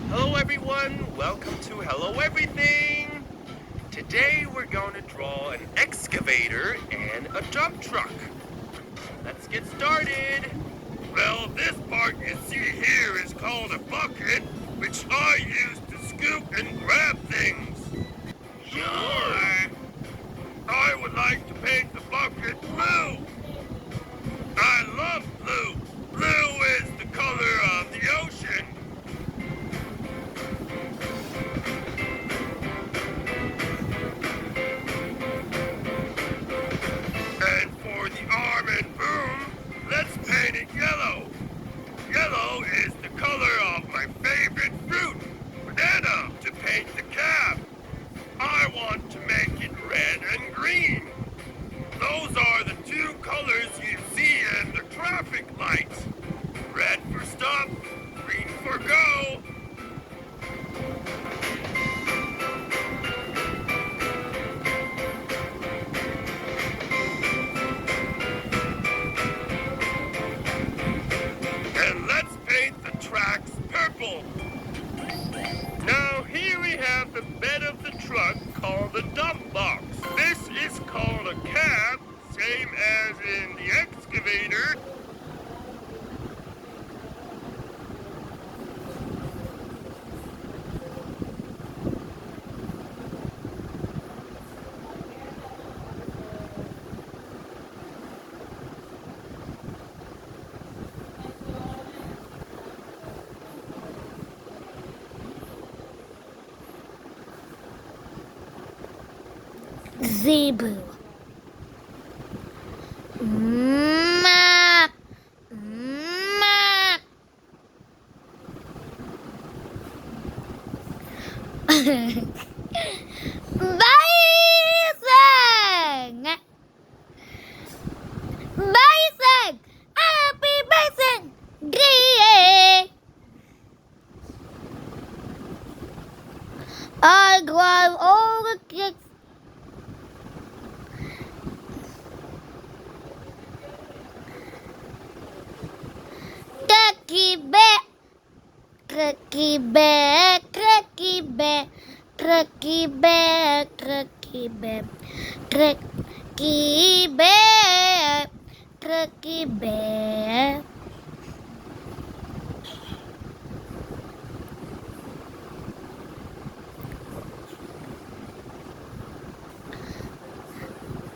Hello everyone, welcome to Hello Everything! Today we're going to draw an excavator and a dump truck. Let's get started! Well, this part you see here is called a bucket, which I use to scoop and grab things. Sure! I would like to paint the bucket blue. I love blue. Blue is the color of the ocean. And for the arm and boom, let's paint it yellow. Yellow is the color of my favorite fruit, banana, to paint the cab. I want to make it red and green. Those are the two colors you see in the traffic lights. Red for stop, green for go. And let's paint the tracks purple. Now here we have the bed of the truck called the dump box. This is called a cab, same as in the excavator. Zebu. Ma. Ma. Bison. Bison. Happy Bison. Yeah. I drive all the kids. Turkey bear, turkey bear, turkey bear, turkey bear, turkey bear, turkey bear, turkey bear.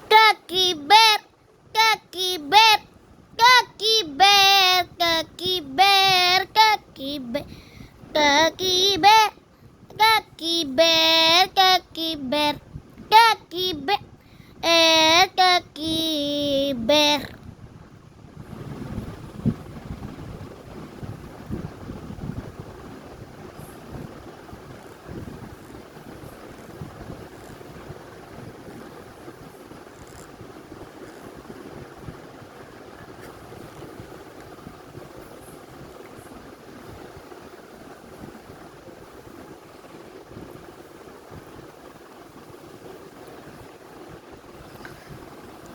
Turkey bear, turkey bear, turkey bear, turkey bear, turkey bear, turkey bear, turkey bear, turkey bear, turkey bear, turkey bear.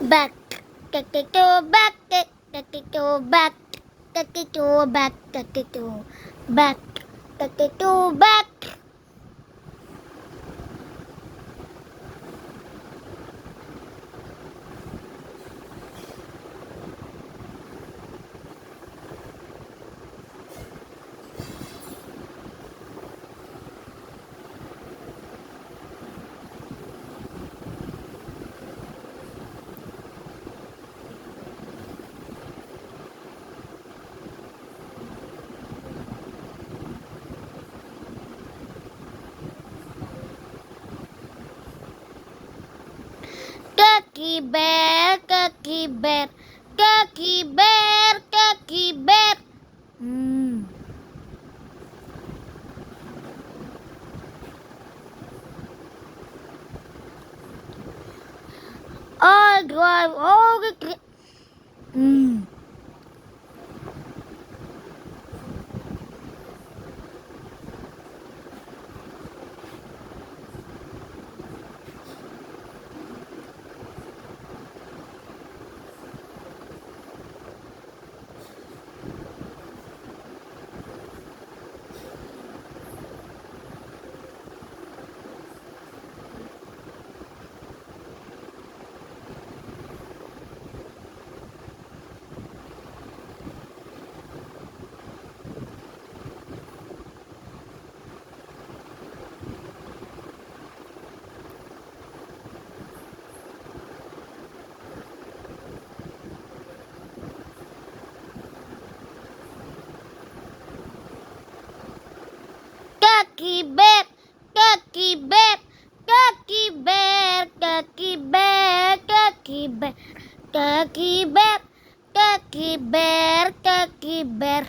Back, go back, go back, go back, go back, go back. Cookie bear, cookie bear, cookie bear, cookie bear. I drive all the. kaki bear, kaki bear, kaki bear, kaki bear, kaki bear, kaki bear, kaki bear, kaki bear.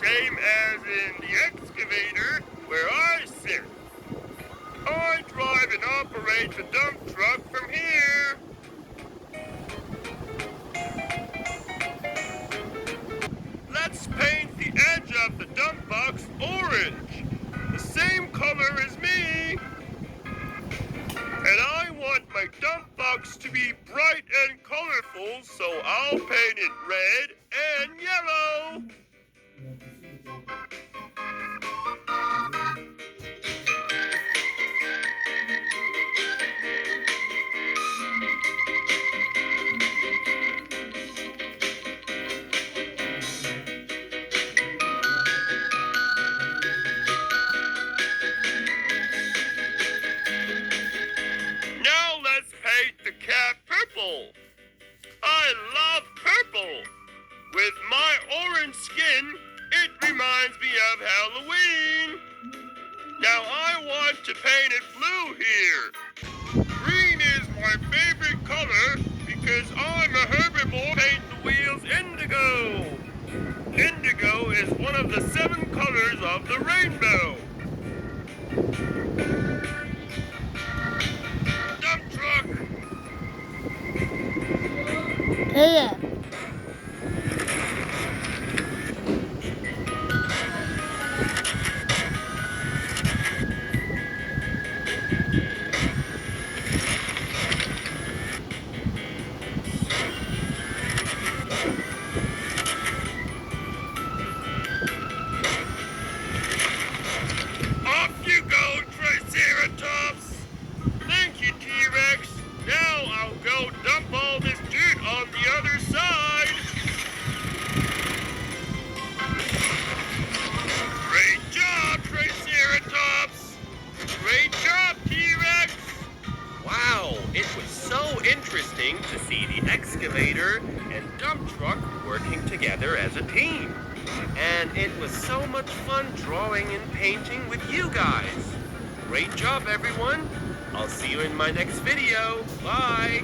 Same as in the excavator where I sit. I drive and operate the dump truck from here. Let's paint the edge of the dump box orange, the same color as me. And I want my dump box to be bright and colorful, so I'll paint it red and yellow. Now let's paint the cat purple. I love purple. With my orange skin, it reminds me of Halloween. Now I want to paint it blue here. Green is my favorite color because I'm a herbivore. Paint the wheels indigo. Indigo is one of the 7 colors of the rainbow. Dump truck. Here. Off you go, Triceratops! Thank you, T-Rex. Now I'll go dump all this dirt on the other side. Great job, Triceratops! Great job, T-Rex! Wow, it was so interesting to see the excavator and dump truck working together as a team. And it was so much fun drawing and painting with you guys. Great job, everyone. I'll see you in my next video. Bye.